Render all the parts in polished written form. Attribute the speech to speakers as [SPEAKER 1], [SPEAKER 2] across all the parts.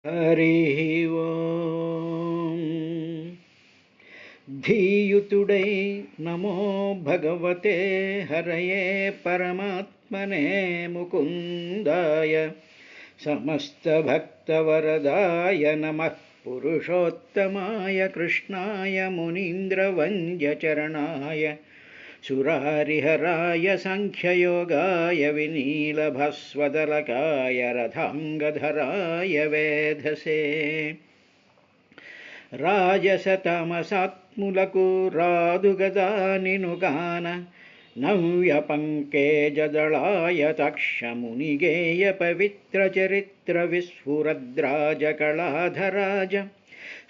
[SPEAKER 1] హరి ఓం ధీయుతుడై నమో భగవతే హరయే పరమాత్మనే ముకుందాయ సమస్తభక్తవరదాయ నమః పురుషోత్తమాయ కృష్ణాయ మునీంద్రవంద్యచరణాయ సురారిహరాయ సాంఖ్యయోగాయ వినీలభస్వదలకాయ రథాంగధరాయ వేధసే రాజసతమసాత్ములకు రాదుగదా నినుగాన నవ్యపంకేజదళాయ తక్షమునిగేయ పవిత్ర చరిత్ర విస్ఫురద్రాజకళాధరాజ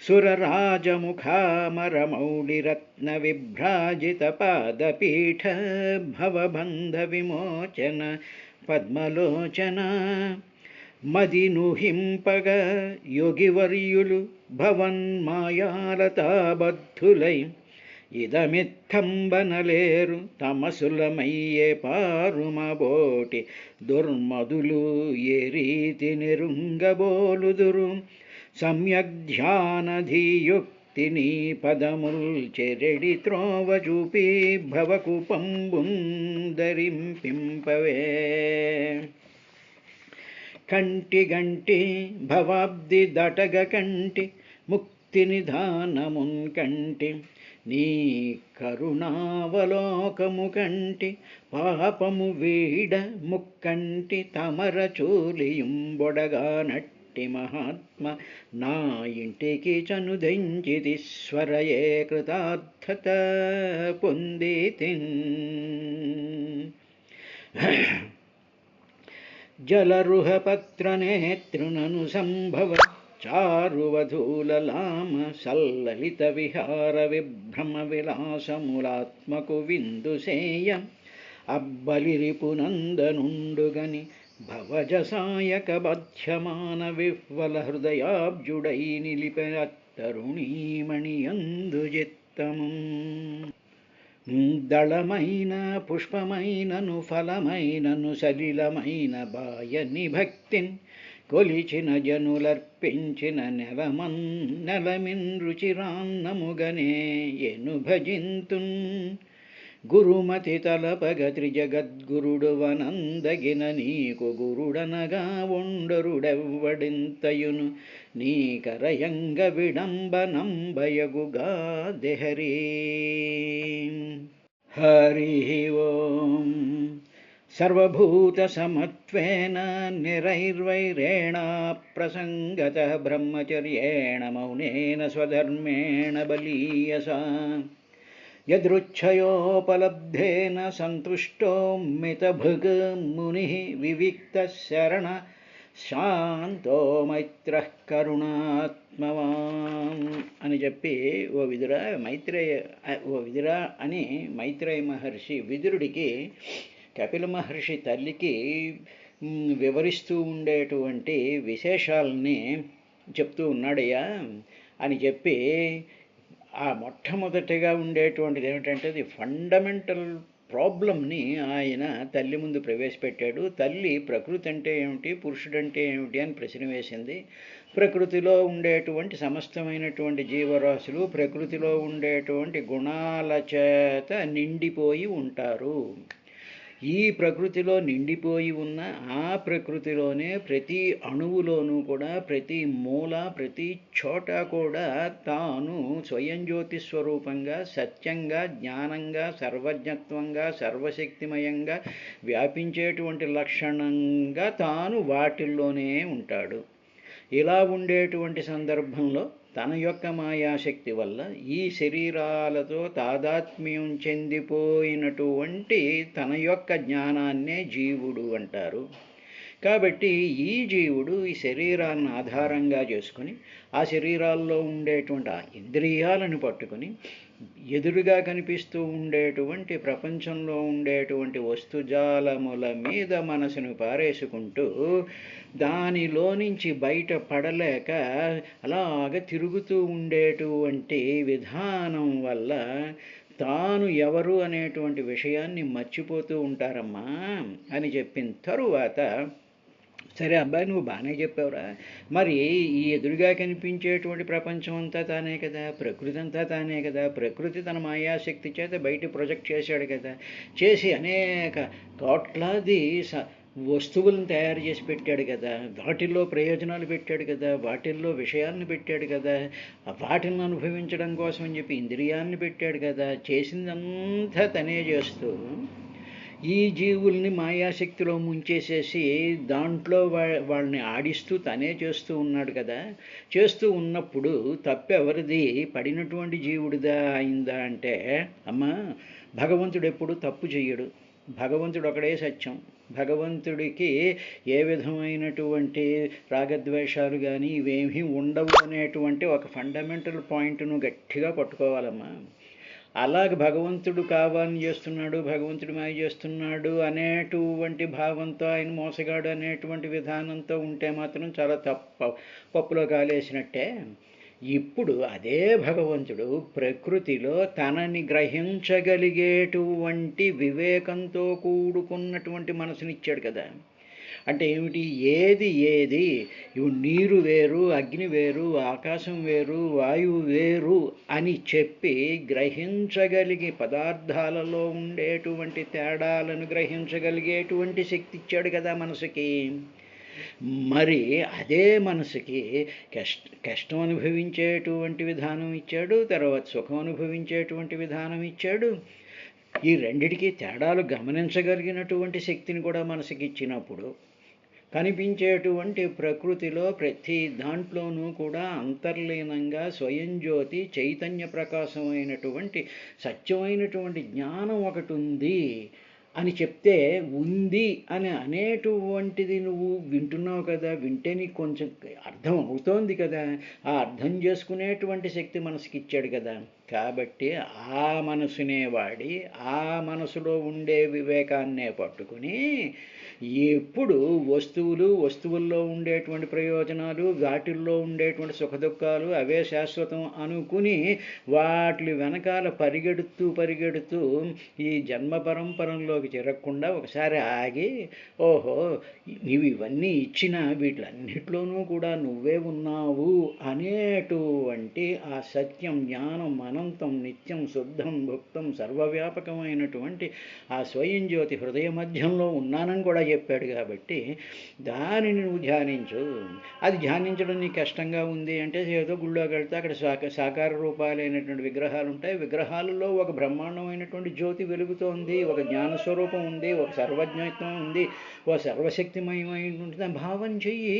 [SPEAKER 1] సురరాజముఖామరమౌళిరత్న విభ్రాజిత పాదపీఠ భవబంధ విమోచన పద్మలోచన మదినుహింపగ యోగివర్యులు భవన్మాయాలతాబద్ధులై ఇదమిత్తంబనలేరు తమసులమయ్యే పారుమబోటి దుర్మదులు ఏ రీతి నిరుంగబోలుదురు సమ్యగ్ధ్యానధీయుక్తిని పదముల్ చెరెడి త్రోవ చూపి భవకుపంబుందరింపింపవే కంటి గంటి భవాబ్ది దటగ కంటి ముక్తి నిధానమున్ కంటి నీ కరుణావలోకము కంటి పాపము వీడ ముక్కంటి తమర చూలియుంబొడగా నట్టి మహాత్మ నా ఇంటికి చనుదెంచితిస్వరయే కృతార్థత పొందితిన్ జలరుహపత్రనేత్రునను సంభవ చారువధూలలామ సల్లలిత విహార విభ్రమ విలాసములాత్మకు విందుసేయ అబ్బలిరిపునందనుండుగని భవజసాయక బధ్యమాన విహ్వల హృదయాబ్జుడై నిలిపెనత్తరుణీమణియందు చిత్తము దళమైన పుష్పమైనను ఫలమైనను సలిలమైన బాయని భక్తిన్ కొలిచిన జనులర్పించిన నెలమిన్ రుచిరాన్నముగనే ఎను భజింతున్ గురుమతి తలపగ త్రిజగద్గురుడు వనందగిన నీకు గురుడనగా ఒండరుడెవ్వడింతయును నీ కరయంగ విడంబనంబయగుగా దెహరీ హరి ఓం సర్వభూత సమత్వేన నిరైర్వైరేణ ప్రసంగత బ్రహ్మచర్యేణ మౌనేన స్వధర్మేణ బలీయసా యదృచ్ఛయోపలబ్ధేన సంతుష్టో మితభృగ్ ముని వివిక్త శరణ శాంతో మైత్రః కరుణాత్మవాన్ అని చెప్పి ఓ విదురా అని మైత్రేయ మహర్షి విదురుడికి కపిల మహర్షి తల్లికి వివరిస్తూ ఉండేటువంటి విశేషాలని చెప్తూ ఉన్నాడయ్యా అని చెప్పి ఆ మొట్టమొదటిగా ఉండేటువంటిది ఏమిటంటే అది ఫండమెంటల్ ప్రాబ్లంని ఆయన తల్లి ముందు ప్రవేశపెట్టాడు. తల్లి ప్రకృతి అంటే ఏమిటి, పురుషుడంటే ఏమిటి అని ప్రశ్న వేసింది. ప్రకృతిలో ఉండేటువంటి సమస్తమైనటువంటి జీవరాశులు ప్రకృతిలో ఉండేటువంటి గుణాల చేత నిండిపోయి ఉంటారు. ఈ ప్రకృతిలో నిండిపోయి ఉన్న ఆ ప్రకృతిలోనే ప్రతి అణువులోనూ కూడా ప్రతి మూల ప్రతి చోట కూడా తాను స్వయం జ్యోతి స్వరూపంగా సత్యంగా జ్ఞానంగా సర్వజ్ఞత్వంగా సర్వశక్తిమయంగా వ్యాపించేటువంటి లక్షణంగా తాను వాటిల్లోనే ఉంటాడు. ఇలా ఉండేటువంటి సందర్భంలో తన యొక్క మాయాశక్తి వల్ల ఈ శరీరాలతో తాదాత్మ్యం చెందిపోయినటువంటి తన యొక్క జ్ఞానాన్నే జీవుడు అంటారు. కాబట్టి ఈ జీవుడు ఈ శరీరాన్ని ఆధారంగా చేసుకుని ఆ శరీరాల్లో ఉండేటువంటి ఆ ఇంద్రియాలను పట్టుకుని ఎదురుగా కనిపిస్తూ ఉండేటువంటి ప్రపంచంలో ఉండేటువంటి వస్తుజాలముల మీద మనసును పారేసుకుంటూ దానిలో నుంచి బయట పడలేక అలాగ తిరుగుతూ ఉండేటువంటి విధానం వల్ల తాను ఎవరు అనేటువంటి విషయాన్ని మర్చిపోతూ ఉంటారమ్మా అని చెప్పిన తరువాత సరే అబ్బాయి, నువ్వు బాగానే చెప్పావురా. మరి ఈ ఎదురుగా కనిపించేటువంటి ప్రపంచం అంతా తానే కదా, ప్రకృతి అంతా తానే కదా, ప్రకృతి తన మాయాశక్తి చేత బయట ప్రొజెక్ట్ చేశాడు కదా, చేసి అనేక కోట్లాది వస్తువులను తయారు చేసి పెట్టాడు కదా, వాటిల్లో ప్రయోజనాలు పెట్టాడు కదా, వాటిల్లో విషయాలను పెట్టాడు కదా, వాటిని అనుభవించడం కోసం అని చెప్పి ఇంద్రియాలను పెట్టాడు కదా, చేసిందంతా తనే చేస్తూ ఈ జీవుల్ని మాయాశక్తిలో ముంచేసేసి దాంట్లో వాళ్ళని ఆడిస్తూ తనే చేస్తూ ఉన్నాడు కదా. చేస్తూ ఉన్నప్పుడు తప్పెవరిది, పడినటువంటి జీవుడిదా అయిందా అంటే, అమ్మ, భగవంతుడు ఎప్పుడు తప్పు చెయ్యడు. భగవంతుడు ఒకడే సత్యం. భగవంతుడికి ఏ విధమైనటువంటి రాగద్వేషాలు కానీ ఇవేమీ ఉండవు అనేటువంటి ఒక ఫండమెంటల్ పాయింట్ను గట్టిగా పట్టుకోవాలమ్మా. అలాగ భగవంతుడు కావాలని చేస్తున్నాడు, భగవంతుడు మాయ చేస్తున్నాడు అనేటువంటి భావంతో, ఆయన మోసగాడు అనేటువంటి విధానంతో ఉంటే మాత్రం చాలా పప్పులో కాలేసినట్టే. ఇప్పుడు అదే భగవంతుడు ప్రకృతిలో తనని గ్రహించగలిగేటువంటి వివేకంతో కూడుకున్నటువంటి మనసునిచ్చాడు కదా. అంటే ఏమిటి, ఏది ఏది, ఇవి నీరు వేరు, అగ్ని వేరు, ఆకాశం వేరు, వాయువు వేరు అని చెప్పి గ్రహించగలిగి పదార్థాలలో ఉండేటువంటి తేడాలను గ్రహించగలిగేటువంటి శక్తి ఇచ్చాడు కదా మనసుకి. మరి అదే మనసుకి కష్టం అనుభవించేటువంటి విధానం ఇచ్చాడు, తర్వాత సుఖం అనుభవించేటువంటి విధానం ఇచ్చాడు. ఈ రెండిటికి తేడాలు గమనించగలిగినటువంటి శక్తిని కూడా మనసుకి ఇచ్చినప్పుడు, కనిపించేటువంటి ప్రకృతిలో ప్రతి దాంట్లోనూ కూడా అంతర్లీనంగా స్వయం జ్యోతి చైతన్య ప్రకాశమైనటువంటి సత్యమైనటువంటి జ్ఞానం ఒకటి ఉంది అని చెప్తే, ఉంది అని అనేటువంటిది నువ్వు వింటున్నావు కదా, వింటే నీకు కొంచెం అర్థం అవుతోంది కదా, ఆ అర్థం చేసుకునేటువంటి శక్తి మనసుకి ఇచ్చాడు కదా. కాబట్టి ఆ మనసునే వాడి, ఆ మనసులో ఉండే వివేకాన్నే పట్టుకుని ఎప్పుడు వస్తువుల్లో ఉండేటువంటి ప్రయోజనాలు, వాటిల్లో ఉండేటువంటి సుఖదుఖాలు అవే శాశ్వతం అనుకుని వాటి వెనకాల పరిగెడుతూ ఈ జన్మ పరంపరంలోకి చేరకుండా ఒకసారి ఆగి, ఓహో, నీవు ఇవన్నీ ఇచ్చినా వీటిలన్నిట్లోనూ కూడా నువ్వే ఉన్నావు అనేటువంటి ఆ సత్యం, జ్ఞానం, అనంతం, నిత్యం, శుద్ధం, భుక్తం, సర్వవ్యాపకమైనటువంటి ఆ స్వయం జ్యోతి హృదయ మధ్యంలో ఉన్నానని కూడా చెప్పాడు. కాబట్టి దానిని నువ్వు ధ్యానించు. అది ధ్యానించడం నీకు కష్టంగా ఉంది అంటే, ఏదో గుళ్ళోకి వెళ్తే అక్కడ సాకార రూపాలైనటువంటి విగ్రహాలు ఉంటాయి. విగ్రహాలలో ఒక బ్రహ్మాండమైనటువంటి జ్యోతి వెలుగుతోంది, ఒక జ్ఞానస్వరూపం ఉంది, ఒక సర్వజ్ఞత్వం ఉంది, ఒక సర్వశక్తిమయమైనటువంటి భావం చెయ్యి.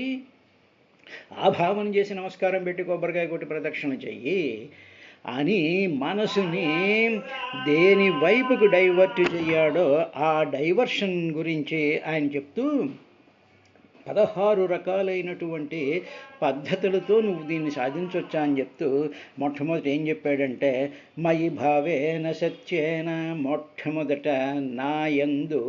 [SPEAKER 1] ఆ భావన చేసి నమస్కారం పెట్టి కొబ్బరికాయ కొట్టి ప్రదక్షిణ చెయ్యి అని మనసుని దేని వైపుకు డైవర్ట్ చెయ్యాడో ఆ డైవర్షన్ గురించి ఆయన చెప్తూ 16 రకాలైనటువంటి పద్ధతులతో నువ్వు దీన్ని సాధించవచ్చా అని చెప్తూ మొట్టమొదటి ఏం చెప్పాడంటే, మయి భావేన సత్యేన, మొట్టమొదట నా యందు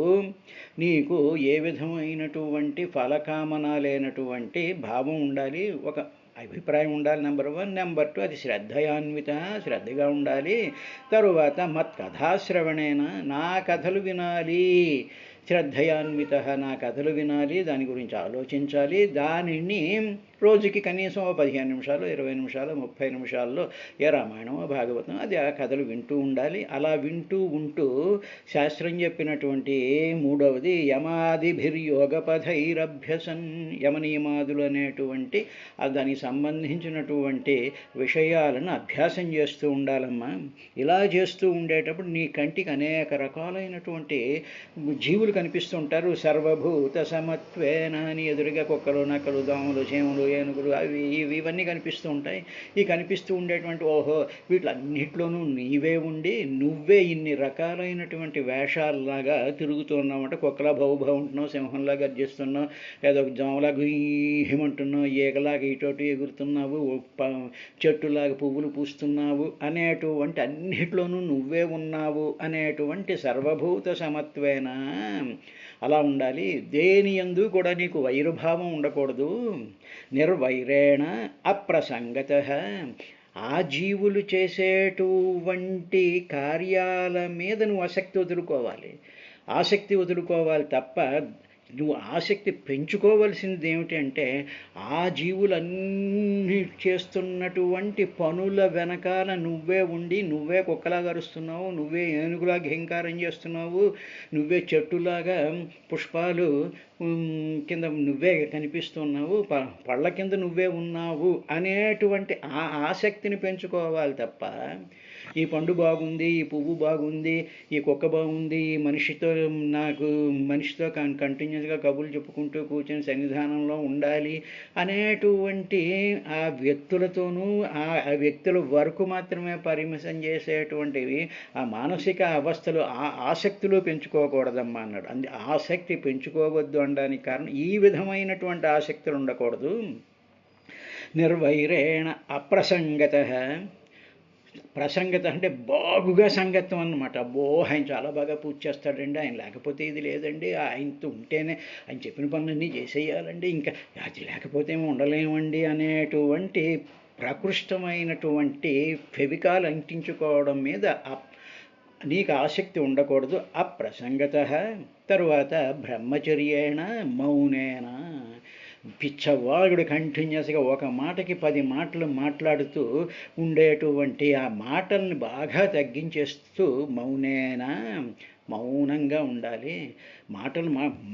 [SPEAKER 1] నీకు ఏ విధమైనటువంటి ఫలకామన లేనటువంటి భావం ఉండాలి, ఒక అభిప్రాయం ఉండాలి. నెంబర్ 1. నెంబర్ 2, అది శ్రద్ధగా ఉండాలి. తరువాత మత్కథాశ్రవణేన, నా కథలు వినాలి. శ్రద్ధయాన్విత, నా కథలు వినాలి, దాని గురించి ఆలోచించాలి. దానిని రోజుకి కనీసం 15 నిమిషాలు, 20 నిమిషాలు, 30 నిమిషాల్లో ఏ రామాయణమో భాగవతం అది ఆ కథలు వింటూ ఉండాలి. అలా వింటూ ఉంటూ శాస్త్రం చెప్పినటువంటి మూడవది యమాదిభిర్యోగపథైరభ్యసన్, యమనియమాదులు అనేటువంటి దానికి సంబంధించినటువంటి విషయాలను అభ్యాసం చేస్తూ ఉండాలమ్మా. ఇలా చేస్తూ ఉండేటప్పుడు నీ కంటికి అనేక రకాలైనటువంటి జీవులు కనిపిస్తుంటారు. సర్వభూత సమత్వేన అని ఎదురుగా కుక్కలు, నక్కలు, దోమలు, చీమలు, ఏనుగులు, అవి ఇవన్నీ కనిపిస్తూ ఉంటాయి. ఈ కనిపిస్తూ ఉండేటువంటి ఓహో, వీటిలన్నిట్లోనూ నీవే ఉండి నువ్వే ఇన్ని రకాలైనటువంటి వేషాలలాగా తిరుగుతున్నావు. కుక్కలా భౌభౌ ఉంటున్నావు, సింహంలా గర్జిస్తున్నావు, ఏదో దోమలా గుయ్యమంటున్నావు, ఏగలాగా ఇటోటి ఎగురుతున్నావు, చెట్టులాగా పువ్వులు పూస్తున్నావు అనేటువంటి అన్నిట్లోనూ నువ్వే ఉన్నావు అనేటువంటి సర్వభూత సమత్వేన అలా ఉండాలి. దేని యందు కూడా నీకు వైరుభావం ఉండకూడదు. నిర్వైరేణ అప్రసంగత, ఆ జీవులు చేసేటువంటి కార్యాల మీద నువ్వు ఆసక్తి వదులుకోవాలి తప్ప నువ్వు ఆసక్తి పెంచుకోవలసింది ఏమిటి అంటే ఆ జీవులన్నీ చేస్తున్నటువంటి పనుల వెనకాల నువ్వే ఉండి నువ్వే కుక్కలాగా అరుస్తున్నావు, నువ్వే ఏనుగులా ఘీంకారం చేస్తున్నావు, నువ్వే చెట్టులాగా పుష్పాలు కింద నువ్వే కనిపిస్తున్నావు, పళ్ళ కింద నువ్వే ఉన్నావు అనేటువంటి ఆ ఆసక్తిని పెంచుకోవాలి తప్ప ఈ పండు బాగుంది, ఈ పువ్వు బాగుంది, ఈ కుక్క బాగుంది, ఈ మనిషితో కంటిన్యూస్గా కబుర్లు చెప్పుకుంటూ కూర్చొని సన్నిధానంలో ఉండాలి అనేటువంటి ఆ వ్యక్తులతోనూ ఆ వ్యక్తుల వరకు మాత్రమే పరిమితం చేసేటువంటివి ఆ మానసిక అవస్థలు ఆ ఆసక్తులు పెంచుకోకూడదమ్మా అన్నాడు. ఆసక్తి పెంచుకోవద్దు అనడానికి కారణం ఈ విధమైనటువంటి ఆసక్తులు ఉండకూడదు. నిర్వైరేణ అప్రసంగత, ప్రసంగత అంటే బాగుగా సంగతం అన్నమాట. అబ్బో ఆయన చాలా బాగా పూజ చేస్తాడండి, ఆయన లేకపోతే ఇది లేదండి, ఆయనతో ఉంటేనే ఆయన చెప్పిన పనులన్నీ చేసేయాలండి, ఇంకా అది లేకపోతే ఏమో ఉండలేమండి అనేటువంటి ప్రకృష్టమైనటువంటి ఫెవికాల్ అంటించుకోవడం మీద నీకు ఆసక్తి ఉండకూడదు. అప్రసంగత. తరువాత బ్రహ్మచర్యేణ మౌనేన, పిచ్చవాగుడు కంటిన్యూస్గా ఒక మాటకి 10 మాటలు మాట్లాడుతూ ఉండేటువంటి ఆ మాటల్ని బాగా తగ్గించేస్తూ మౌనేనా, మౌనంగా ఉండాలి. మాటలు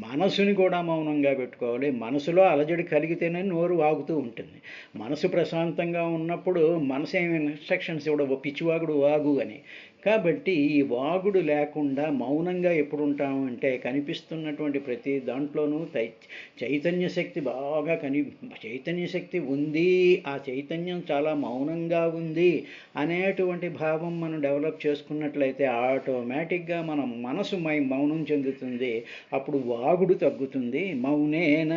[SPEAKER 1] మనసుని కూడా మౌనంగా పెట్టుకోవాలి. మనసులో అలజడి కలిగితేనే నోరు వాగుతూ ఉంటుంది. మనసు ప్రశాంతంగా ఉన్నప్పుడు మనసు ఏమి ఇన్స్ట్రక్షన్స్ ఇవ్వడం, పిచ్చివాగుడు వాగు అని. కాబట్టి ఈ వాగుడు లేకుండా మౌనంగా ఎప్పుడు ఉంటాము అంటే కనిపిస్తున్నటువంటి ప్రతి దాంట్లోనూ చైతన్య శక్తి బాగా చైతన్య శక్తి ఉంది, ఆ చైతన్యం చాలా మౌనంగా ఉంది అనేటువంటి భావం మనం డెవలప్ చేసుకున్నట్లయితే ఆటోమేటిక్గా మనం మనసు మౌనం చెందుతుంది. అప్పుడు వాగుడు తగ్గుతుంది. మౌనేన.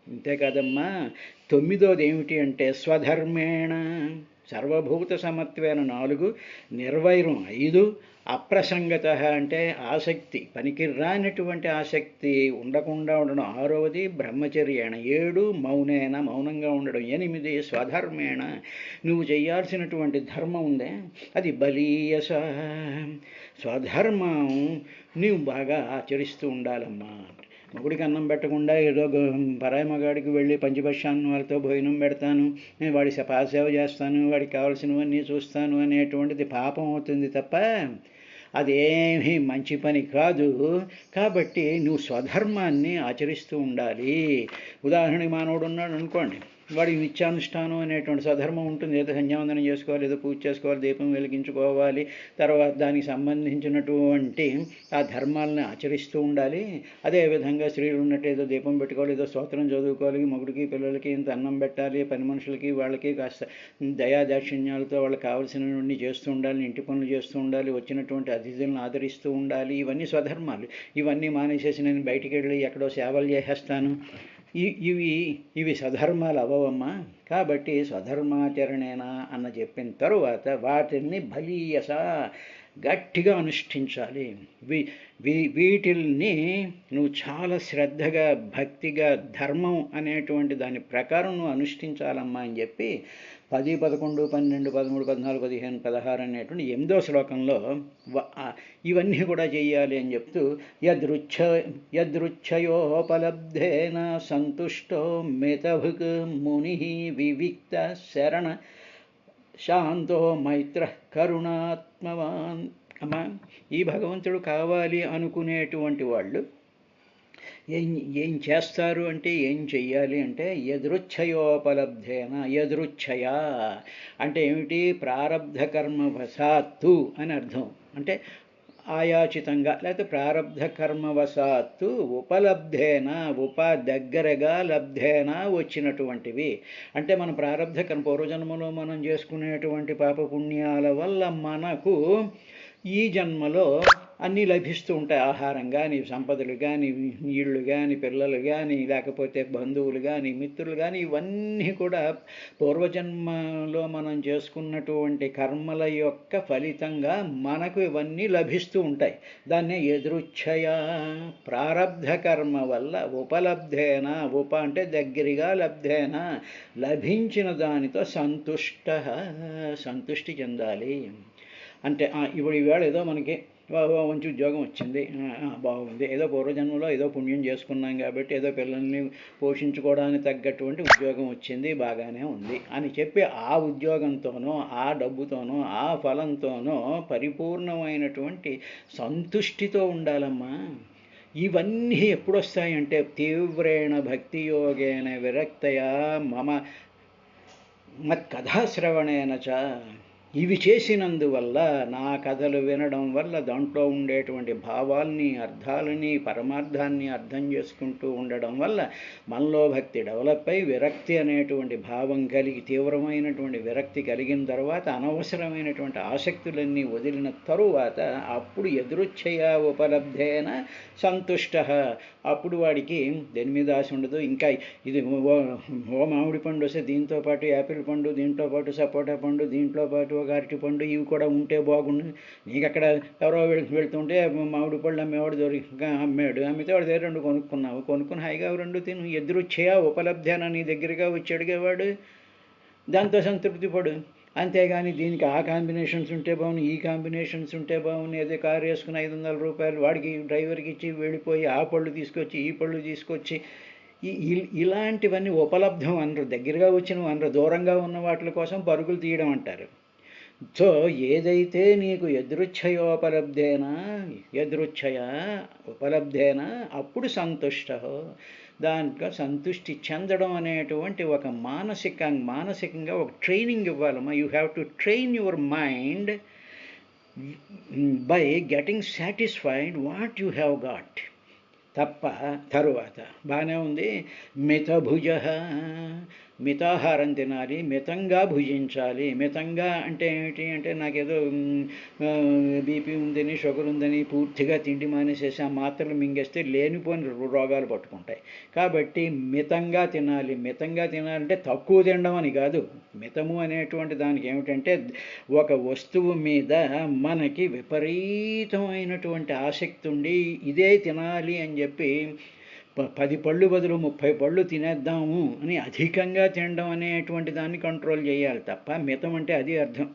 [SPEAKER 1] అంతే కదమ్మా. 9వది ఏమిటి అంటే స్వధర్మేణ, సర్వభూత సమత్వేన 4, నిర్వైరం 5, అప్రసంగత అంటే ఆసక్తి, పనికి రానటువంటి ఆసక్తి ఉండకుండా ఉండడం 6వది, బ్రహ్మచర్యేణ 7, మౌనేన మౌనంగా ఉండడం 8, స్వధర్మేణ నువ్వు చేయాల్సినటువంటి ధర్మం ఉందే అది బలీయస, స్వధర్మం నీవు బాగా ఆచరిస్తూ ఉండాలమ్మా. మొగుడికి అన్నం పెట్టకుండా ఏదో పరాయి మగాడికి వెళ్ళి పంచభక్షాన్ని వాళ్ళతో భోజనం పెడతాను, నేను వాడి పాదసేవ చేస్తాను, వాడికి కావాల్సినవన్నీ చూస్తాను అనేటువంటిది పాపం అవుతుంది తప్ప అదేమీ మంచి పని కాదు. కాబట్టి నువ్వు స్వధర్మాన్ని ఆచరిస్తూ ఉండాలి. ఉదాహరణకి మానవుడు ఉన్నాడు అనుకోండి, వాడి నిత్యానుష్ఠానం అనేటువంటి స్వధర్మం ఉంటుంది. ఏదో సంధ్యావందనం చేసుకోవాలి, ఏదో పూజ చేసుకోవాలి, దీపం వెలిగించుకోవాలి, తర్వాత దానికి సంబంధించినటువంటి ఆ ధర్మాలను ఆచరిస్తూ ఉండాలి. అదేవిధంగా స్త్రీలు ఉన్నట్టు ఏదో దీపం పెట్టుకోవాలి, ఏదో స్తోత్రం చదువుకోవాలి, మొగుడికి పిల్లలకి ఇంత అన్నం పెట్టాలి, పని మనుషులకి వాళ్ళకి కాస్త దయాదాక్షిణ్యాలతో వాళ్ళకి కావాల్సినవన్నీ చేస్తూ ఉండాలి, ఇంటి పనులు చేస్తూ ఉండాలి, వచ్చినటువంటి అతిథులను ఆదరిస్తూ ఉండాలి. ఇవన్నీ స్వధర్మాలు. ఇవన్నీ మానేసేసి నేను బయటికి వెళ్ళి ఎక్కడో సేవలు చేసేస్తాను, ఇవి స్వధర్మాలు అవ్వవమ్మా. కాబట్టి స్వధర్మాచరణేనా అన్న చెప్పిన తరువాత వాటిని బలీయస గట్టిగా అనుష్ఠించాలి. వీటిల్ని నువ్వు చాలా శ్రద్ధగా భక్తిగా ధర్మం అనేటువంటి దాని ప్రకారం నువ్వు అనుష్ఠించాలమ్మా అని చెప్పి 10, 11, 12, 13, 14, 15, 16 అనేటువంటి 8వ శ్లోకంలో ఇవన్నీ కూడా చెయ్యాలి అని చెప్తూ యదృచ్ఛయోపలబ్ధేన సంతుష్టో మితభుక్ ముని వివిక్త శరణ శాంతో మైత్ర కరుణాత్మవాన్. అమ్మా, ఈ భగవంతుడు కావాలి అనుకునేటువంటి వాళ్ళు ఏం చేస్తారు అంటే, ఏం చెయ్యాలి అంటే యదృచ్ఛయోపలబ్ధేన. యదృచ్ఛయ అంటే ఏమిటి? ప్రారబ్ధ కర్మ వశాత్తు అని అర్థం. అంటే ఆయాచితంగా లేకపోతే ప్రారబ్ధ కర్మవశాత్తు ఉపలబ్ధేన, దగ్గరగా లబ్ధేన వచ్చినటువంటివి. అంటే మన ప్రారబ్ధ కర్మ పూర్వజన్మలో మనం చేసుకునేటువంటి పాపపుణ్యాల వల్ల మనకు ఈ జన్మలో అన్నీ లభిస్తూ ఉంటాయి. ఆహారం కానీ, సంపదలు కానీ, నీళ్లు కానీ, పిల్లలు కానీ, లేకపోతే బంధువులు కానీ, మిత్రులు కానీ, ఇవన్నీ కూడా పూర్వజన్మలో మనం చేసుకున్నటువంటి కర్మల యొక్క ఫలితంగా మనకు ఇవన్నీ లభిస్తూ ఉంటాయి. దాన్నే యదృచ్ఛయ, ప్రారబ్ధ కర్మ వల్ల ఉపలబ్ధేన, అంటే దగ్గరగా, లబ్ధేన లభించిన దానితో సంతుష్టి చెందాలి. అంటే ఇప్పుడు ఈవేళ ఏదో మనకి మంచి ఉద్యోగం వచ్చింది, బాగుంది, ఏదో పూర్వజన్మలో ఏదో పుణ్యం చేసుకున్నాం కాబట్టి ఏదో పిల్లల్ని పోషించుకోవడానికి తగ్గటువంటి ఉద్యోగం వచ్చింది, బాగానే ఉంది అని చెప్పి ఆ ఉద్యోగంతోనో ఆ డబ్బుతోనో ఆ ఫలంతోనో పరిపూర్ణమైనటువంటి సంతుష్టితో ఉండాలమ్మా. ఇవన్నీ ఎప్పుడు వస్తాయంటే తీవ్రేణ భక్తియోగేన విరక్తయా మమ మత్కథాశ్రవణేన చ. ఇవి చేసినందువల్ల, నా కథలు వినడం వల్ల దాంట్లో ఉండేటువంటి భావాల్ని, అర్థాలని, పరమార్థాన్ని అర్థం చేసుకుంటూ ఉండడం వల్ల మనలో భక్తి డెవలప్ అయి విరక్తి అనేటువంటి భావం కలిగి, తీవ్రమైనటువంటి విరక్తి కలిగిన తర్వాత అనవసరమైనటువంటి ఆసక్తులన్నీ వదిలిన తరువాత అప్పుడు ఎదురుచ్ఛయ ఉపలబ్ధేన సంతుష్ట. అప్పుడు వాడికి దేని మీద ఆశ ఉండదు. ఇంకా ఇది ఓ మామిడి పండు వస్తే దీంతో పాటు యాపిల్ పండు, దీంట్లో పాటు సపోటా పండు, దీంట్లో పాటు ఒక అరటి పండు, ఇవి కూడా ఉంటే బాగుండు. నీకు అక్కడ ఎవరో వెళ్తుంటే మామిడి పళ్ళు అమ్మేవాడు అమ్మాడు, అమ్మితే వాడి దగ్గర 2 కొనుక్కున్నావు, కొనుక్కుని హాయిగా 2 తిను. ఎదురొచ్చేయా ఉపలబ్ధాన నీ దగ్గరగా వచ్చి అడిగేవాడు, దాంతో సంతృప్తి పడు. అంతేగాని దీనికి ఆ కాంబినేషన్స్ ఉంటే బాగుంది, ఈ కాంబినేషన్స్ ఉంటే బాగుంది, అదే కారు వేసుకుని 500 రూపాయలు వాడికి డ్రైవర్కి ఇచ్చి వెళ్ళిపోయి ఆ పళ్ళు తీసుకొచ్చి ఈ పళ్ళు తీసుకొచ్చి, ఇలాంటివన్నీ ఉపలబ్ధం అనరు, దగ్గరగా వచ్చినవి అనరు, దూరంగా ఉన్న వాటి కోసం పరుగులు తీయడం అంటారు. సో ఏదైతే నీకు ఎదృచ్ఛయోపలబ్ధేనా, ఎదృచ్ఛయ ఉపలబ్ధేనా అప్పుడు సంతుష్ట. దాంట్లో సంతుష్టి చెందడం అనేటువంటి ఒక మానసికంగా ఒక ట్రైనింగ్ ఇవ్వాలమ్మా. You have to train your mind by getting satisfied what you have got. తప్ప తరువాత బాగానే ఉంది. మితభుజ, మితాహారం తినాలి, మితంగా భుజించాలి. మితంగా అంటే ఏమిటి అంటే, నాకేదో బీపీ ఉందని, షుగర్ ఉందని పూర్తిగా తిండి మానేసేసి ఆ మాత్రలు మింగేస్తే లేనిపోని రోగాలు పట్టుకుంటాయి. కాబట్టి మితంగా తినాలి. మితంగా తినాలంటే తక్కువ తినడం అని కాదు. మితము అనేటువంటి దానికి ఏమిటంటే, ఒక వస్తువు మీద మనకి విపరీతమైనటువంటి ఆసక్తి ఉండి ఇదే తినాలి అని చెప్పి 10 పళ్ళు బదులు 30 పళ్ళు తినేద్దాము అని అధికంగా తినడం అనేటువంటి దాన్ని కంట్రోల్ చేయాలి తప్ప, మితం అంటే అది అర్థం,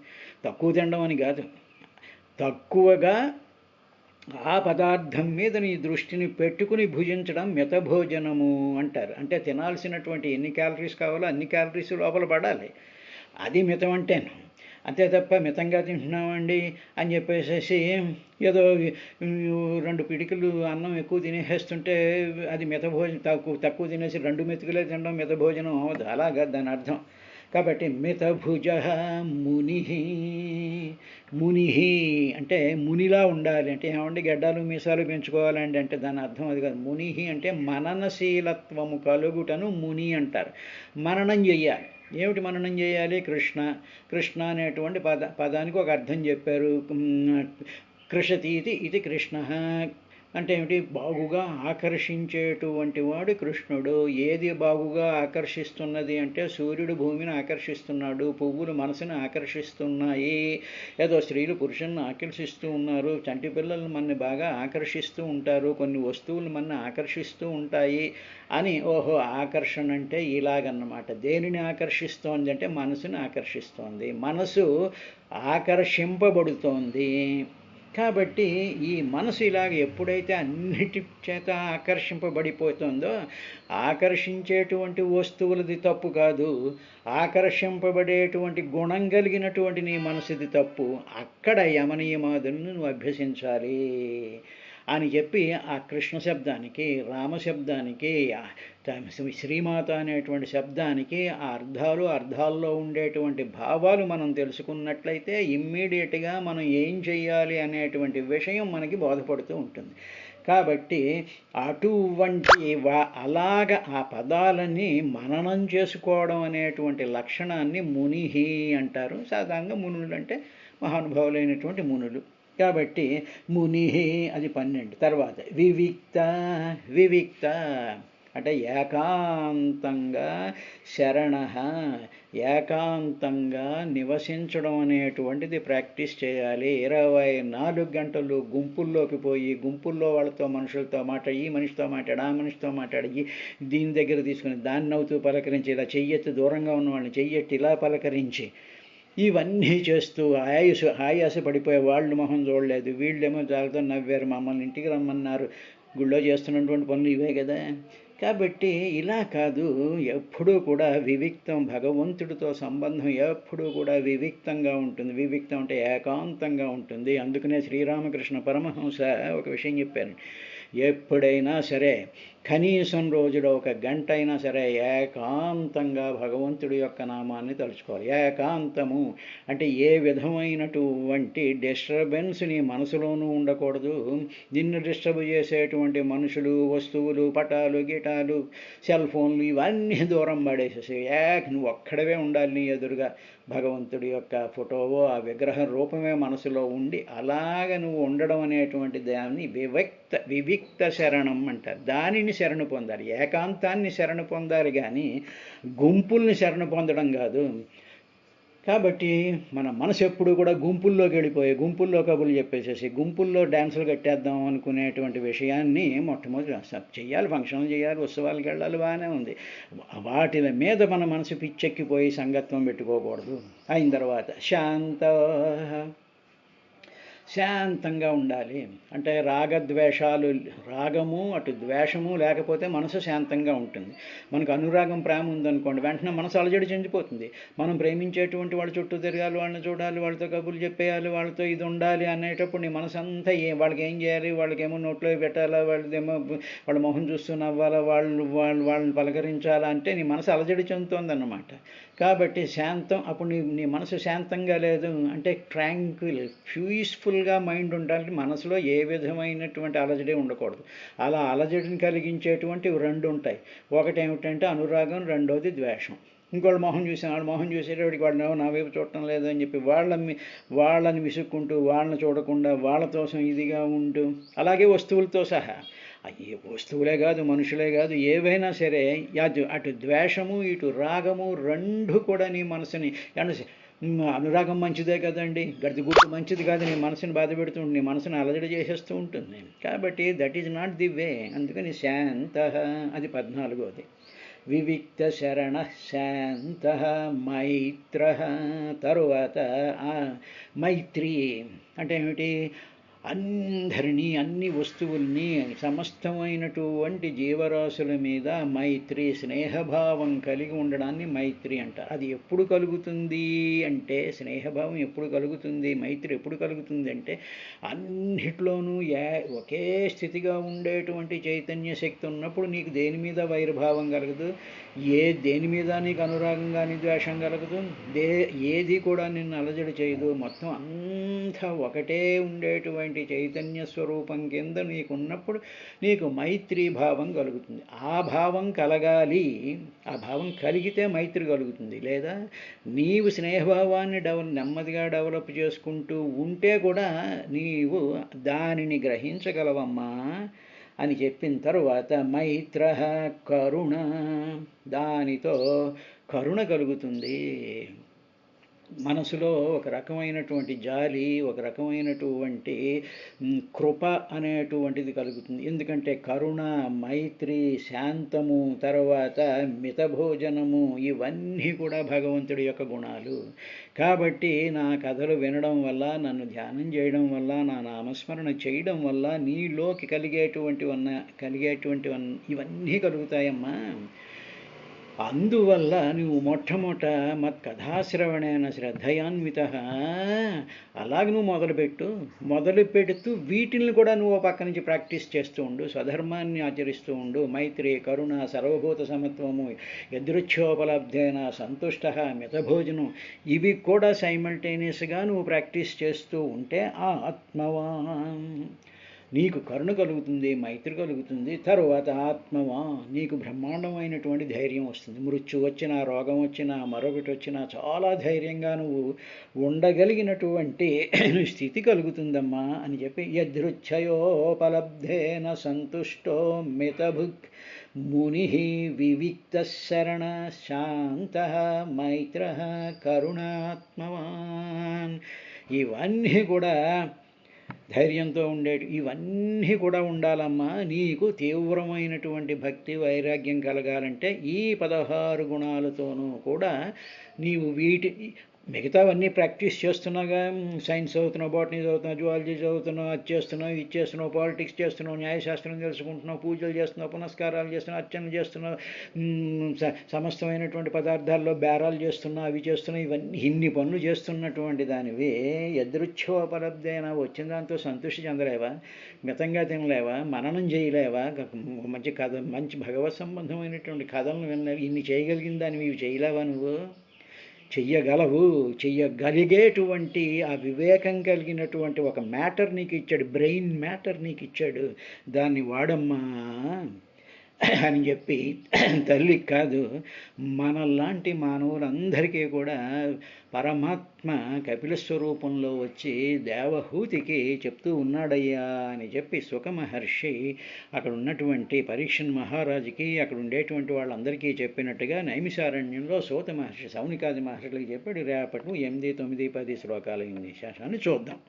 [SPEAKER 1] తక్కువ తినడం అని కాదు. తక్కువగా ఆ పదార్థం మీద నీ దృష్టిని పెట్టుకుని భుజించడం మితభోజనము అంటారు. అంటే తినాల్సినటువంటి ఎన్ని క్యాలరీస్ కావాలో అన్ని క్యాలరీస్ లోపల పడాలి, అది మితం అంటేను. అంతే తప్ప మితంగా తింటున్నామండి అని చెప్పేసి ఏదో 2 పిడికలు అన్నం ఎక్కువ తినేస్తుంటే అది మితభోజనం. తక్కువ తినేసి 2 మెతుకులే తినడం మితభోజనం అవ్వదు, అలాగా దాని అర్థం. కాబట్టి మితభుజ ముని. ముని అంటే మునిలా ఉండాలి అంటే ఏమంటే గడ్డాలు మీసాలు పెంచుకోవాలండి అంటే దాని అర్థం అది కాదు. ముని అంటే మననశీలత్వము కలుగుటను ముని అంటారు. మననం చెయ్యాలి. ఏమిటి మననం చేయాలి? కృష్ణ అనేటువంటి పదానికి ఒక అర్థం చెప్పారు. కృషతీతి ఇది కృష్ణ అంటే ఏమిటి? బాగుగా ఆకర్షించేటువంటి వాడు కృష్ణుడు. ఏది బాగుగా ఆకర్షిస్తున్నది అంటే సూర్యుడు భూమిని ఆకర్షిస్తున్నాడు, పువ్వులు మనసును ఆకర్షిస్తున్నాయి, ఏదో స్త్రీలు పురుషులను ఆకర్షిస్తూ ఉన్నారు, చంటి పిల్లలు మనని బాగా ఆకర్షిస్తూ ఉంటారు, కొన్ని వస్తువులు మన ఆకర్షిస్తూ ఉంటాయి అని. ఓహో, ఆకర్షణ అంటే ఇలాగన్నమాట. దేనిని ఆకర్షిస్తోంది అంటే మనసుని ఆకర్షిస్తోంది, మనసు ఆకర్షింపబడుతోంది. కాబట్టి ఈ మనసు ఇలాగ ఎప్పుడైతే అన్నిటి చేత ఆకర్షింపబడిపోతుందో, ఆకర్షించేటువంటి వస్తువులది తప్పు కాదు, ఆకర్షింపబడేటువంటి గుణం కలిగినటువంటి నీ మనసుది తప్పు. అక్కడ యమనియమాదులను నువ్వు అభ్యసించాలి అని చెప్పి ఆ కృష్ణ శబ్దానికి, రామశబ్దానికి, శ్రీమాత అనేటువంటి శబ్దానికి ఆ అర్థాల్లో ఉండేటువంటి భావాలు మనం తెలుసుకున్నట్లయితే ఇమ్మీడియట్గా మనం ఏం చెయ్యాలి అనేటువంటి విషయం మనకి బోధపడుతూ ఉంటుంది. కాబట్టి అటువంటి అలాగ ఆ పదాలని మననం చేసుకోవడం అనేటువంటి లక్షణాన్ని మునిహి అంటారు. సాధారణంగా మునులు అంటే మహానుభావులైనటువంటి మునులు. కాబట్టి ముని అది 12. తర్వాత వివిక్త అంటే ఏకాంతంగా శరణ, ఏకాంతంగా నివసించడం అనేటువంటిది ప్రాక్టీస్ చేయాలి. 24 గంటలు గుంపుల్లోకి పోయి గుంపుల్లో వాళ్ళతో మనుషులతో మాట్లాడి, ఈ మనిషితో మాట్లాడి, ఆ మనిషితో మాట్లాడి, దీని దగ్గర తీసుకుని దాన్ని నవ్వుతూ పలకరించి, ఇలా చెయ్యెత్తి దూరంగా ఉన్న వాళ్ళని చెయ్యెత్తి ఇలా పలకరించి, ఇవన్నీ చేస్తూ ఆయాస పడిపోయే వాళ్ళు మొహం చూడలేదు, వీళ్ళేమో జాగ్రత్త నవ్వారు, మమ్మల్ని ఇంటికి రమ్మన్నారు, గుళ్ళో చేస్తున్నటువంటి పనులు ఇవే కదా. కాబట్టి ఇలా కాదు, ఎప్పుడూ కూడా వివిక్తం, భగవంతుడితో సంబంధం ఎప్పుడూ కూడా వివిక్తంగా ఉంటుంది. వివిక్తం అంటే ఏకాంతంగా ఉంటుంది. అందుకనే శ్రీరామకృష్ణ పరమహంస ఒక విషయం చెప్పారు, ఎప్పుడైనా సరే కనీసం రోజులో 1 గంట అయినా సరే ఏకాంతంగా భగవంతుడి యొక్క నామాన్ని తలుచుకోవాలి. ఏకాంతము అంటే ఏ విధమైనటువంటి డిస్టర్బెన్స్ నీ మనసులోనూ ఉండకూడదు. నిన్ను డిస్టర్బ్ చేసేటువంటి మనుషులు, వస్తువులు, పటాలు, గీటాలు, సెల్ ఫోన్లు ఇవన్నీ దూరం పడేసేసి నువ్వు ఒక్కడవే ఉండాలి. నీ ఎదురుగా భగవంతుడి యొక్క ఫోటోవో ఆ విగ్రహ రూపమే మనసులో ఉండి అలాగ నువ్వు ఉండడం అనేటువంటి దాన్ని వివిక్త శరణం అంటారు. దానిని శరణు పొందాలి, ఏకాంతాన్ని శరణు పొందాలి, కానీ గుంపుల్ని శరణు పొందడం కాదు. కాబట్టి మన మనసు ఎప్పుడు కూడా గుంపుల్లోకి వెళ్ళిపోయి గుంపుల్లో కబుర్లు చెప్పేసేసి గుంపుల్లో డ్యాన్సులు కట్టేద్దాం అనుకునేటువంటి విషయాన్ని మొట్టమొదటి చెయ్యాలి. ఫంక్షన్లు చేయాలి, ఉత్సవాలకు వెళ్ళాలి, బాగానే ఉంది. వాటి మీద మన మనసు పిచ్చెక్కిపోయి సంగత్వం పెట్టుకోకూడదు. అయిన తర్వాత శాంతంగా ఉండాలి. అంటే రాగద్వేషాలు, రాగము అటు ద్వేషము లేకపోతే మనసు శాంతంగా ఉంటుంది. మనకు అనురాగం, ప్రేమ ఉందనుకోండి, వెంటనే మనసు అలజడి చెందిపోతుంది. మనం ప్రేమించేటువంటి వాళ్ళ చుట్టూ తిరగాలి, వాళ్ళని చూడాలి, వాళ్ళతో కబుర్లు చెప్పేయాలి, వాళ్ళతో ఇది ఉండాలి అనేటప్పుడు నీ మనసు అంతా వాళ్ళకి ఏం చేయాలి, వాళ్ళకేమో నోట్లో పెట్టాలా, వాళ్ళదేమో వాళ్ళ మొహం చూస్తూ నవ్వాలా, వాళ్ళని పలకరించాలా అంటే నీ మనసు అలజడి చెందుతోందన్నమాట. కాబట్టి శాంతం, అప్పుడు నీ మనసు శాంతంగా లేదు అంటే ట్రాంక్విల్, పీస్ఫుల్గా మైండ్ ఉండాలంటే మనసులో ఏ విధమైనటువంటి అలజడి ఉండకూడదు. అలా అలజడిని కలిగించేటువంటివి 2 ఉంటాయి. ఒకటి ఏమిటంటే అనురాగం, రెండోది ద్వేషం. ఇంకోళ్ళు మొహం చూసాను, వాళ్ళ మొహం చూసేటప్పటికి వాళ్ళు నా వైపు చూడటం లేదు అని చెప్పి వాళ్ళని విసుక్కుంటూ, వాళ్ళని చూడకుండా వాళ్ళ కోసం ఇదిగా ఉంటూ, అలాగే వస్తువులతో సహా, ఏ వస్తువులే కాదు, మనుషులే కాదు, ఏవైనా సరే అటు ద్వేషము ఇటు రాగము 2 కూడా నీ మనసుని అనురాగం మంచిదే కదండి, గడిదిగుట్టు మంచిది కాదు, నీ మనసుని బాధ పెడుతూ నీ మనసుని అలజడి చేసేస్తూ ఉంటుంది. కాబట్టి that is not the way. అందుకని శాంత, అది 14వది. వివిక్త శరణ శాంత మైత్ర. తరువాత మైత్రి అంటే ఏమిటి, అందరినీ, అన్ని వస్తువుల్ని, సమస్తమైనటువంటి జీవరాశుల మీద మైత్రి, స్నేహభావం కలిగి ఉండడాన్ని మైత్రి అంటారు. అది ఎప్పుడు కలుగుతుంది అంటే, స్నేహభావం ఎప్పుడు కలుగుతుంది, మైత్రి ఎప్పుడు కలుగుతుంది అంటే, అన్నిట్లోనూ ఒకే స్థితిగా ఉండేటువంటి చైతన్య శక్తి ఉన్నప్పుడు నీకు దేని మీద వైరభావం కలగదు, దేని మీద నీకు అనురాగం కానీ ద్వేషం కలగదు, ఏది కూడా నిన్ను అలజడి చేయదు. మొత్తం అంతా ఒకటే ఉండేటువంటి చైతన్య స్వరూపం కింద నీకున్నప్పుడు నీకు మైత్రీ భావం కలుగుతుంది. ఆ భావం కలగాలి, ఆ భావం కలిగితే మైత్రి కలుగుతుంది. లేదా నీవు స్నేహభావాన్ని నెమ్మదిగా డెవలప్ చేసుకుంటూ ఉంటే కూడా నీవు దానిని గ్రహించగలవమ్మా అని చెప్పిన తరువాత మైత్ర కరుణ, దానితో కరుణ కలుగుతుంది. మనసులో ఒక రకమైనటువంటి జాలి, ఒక రకమైనటువంటి కృప అనేటువంటిది కలుగుతుంది. ఎందుకంటే కరుణ, మైత్రి, శాంతము, తర్వాత మితభోజనము ఇవన్నీ కూడా భగవంతుడి యొక్క గుణాలు. కాబట్టి నా కథలు వినడం వల్ల, నన్ను ధ్యానం చేయడం వల్ల, నా నామస్మరణ చేయడం వల్ల నీలోకి కలిగేటువంటివన్నీ ఇవన్నీ కలుగుతాయమ్మా. అందువల్ల నువ్వు మొట్టమొదట మత్కథాశ్రవణేన శ్రద్ధయాన్విత, అలాగే నువ్వు మొదలు పెడుతూ వీటిని కూడా నువ్వు పక్క నుంచి ప్రాక్టీస్ చేస్తూ ఉండు, స్వధర్మాన్ని ఆచరిస్తూ ఉండు. మైత్రి, కరుణ, సర్వభూత సమత్వము, యదృచ్ఛోపలబ్ధేన సంతుష్ట, మితభోజనం, ఇవి కూడా సైమల్టేనియస్గా నువ్వు ప్రాక్టీస్ చేస్తూ ఉంటే ఆ ఆత్మవాన్, నీకు కరుణ కలుగుతుంది, మైత్రి కలుగుతుంది. తరువాత ఆత్మవా, నీకు బ్రహ్మాండమైనటువంటి ధైర్యం వస్తుంది. మృత్యు వచ్చినా, రోగం వచ్చినా, మరొకటి వచ్చినా చాలా ధైర్యంగా నువ్వు ఉండగలిగినటువంటి స్థితి కలుగుతుందమ్మా అని చెప్పి, యదృచ్ఛయోపలబ్ధేన సంతుష్టో మితభుక్ ముని వివిక్త శరణ శాంత మైత్ర కరుణాత్మవాన్. ఇవన్నీ కూడా ధైర్యంతో ఇవన్నీ కూడా ఉండాలమ్మా. నీకు తీవ్రమైనటువంటి భక్తి, వైరాగ్యం కలగాలంటే ఈ 16 గుణాలతోనూ కూడా నీవు మిగతావన్నీ ప్రాక్టీస్ చేస్తున్నాగా. సైన్స్ చదువుతున్నావు, బాటనీ చదువుతున్నావు, జువాలజీ చదువుతున్నావు, అది చేస్తున్నావు, ఇది చేస్తున్నావు, పాలిటిక్స్ చేస్తున్నావు, న్యాయశాస్త్రం తెలుసుకుంటున్నావు, పూజలు చేస్తున్నావు, పునస్కారాలు చేస్తున్నావు, అర్చనలు చేస్తున్నావు, సమస్తమైనటువంటి పదార్థాల్లో బేరాలు చేస్తున్నావు, అవి చేస్తున్నావు. ఇవన్నీ ఇన్ని పనులు చేస్తున్నటువంటి దానివి ఎదురుచ్ఛోపలబ్ధైనా వచ్చిన దాంతో సంతృష్టి చెందలేవా? మితంగా తినలేవా? మననం చేయలేవా? మంచి కథ, మంచి భగవత్ సంబంధమైనటువంటి కథలను వినలేవు? ఇన్ని చేయగలిగిన దానివి ఇవి చేయలేవా నువ్వు? చెయ్యగలవు. చెయ్యగలిగేటువంటి ఆ వివేకం కలిగినటువంటి ఒక మ్యాటర్ నీకు ఇచ్చాడు, బ్రెయిన్ మ్యాటర్ నీకు ఇచ్చాడు, దాన్ని వాడమ్మా అని చెప్పి తల్లికి కాదు, మనలాంటి మానవులందరికీ కూడా పరమాత్మ కపిల స్వరూపంలో వచ్చి దేవహూతికి చెప్తూ ఉన్నాడయ్యా అని చెప్పి సుఖ మహర్షి అక్కడ ఉన్నటువంటి పరీక్షన్ మహారాజుకి, అక్కడ ఉండేటువంటి వాళ్ళందరికీ చెప్పినట్టుగా నైమిషారణ్యంలో సూత మహర్షి సౌనికాది మహర్షులకి చెప్పాడు. రేపటి 8, 9, 10 శ్లోకాలు ఈ శేషాన్ని చూద్దాం.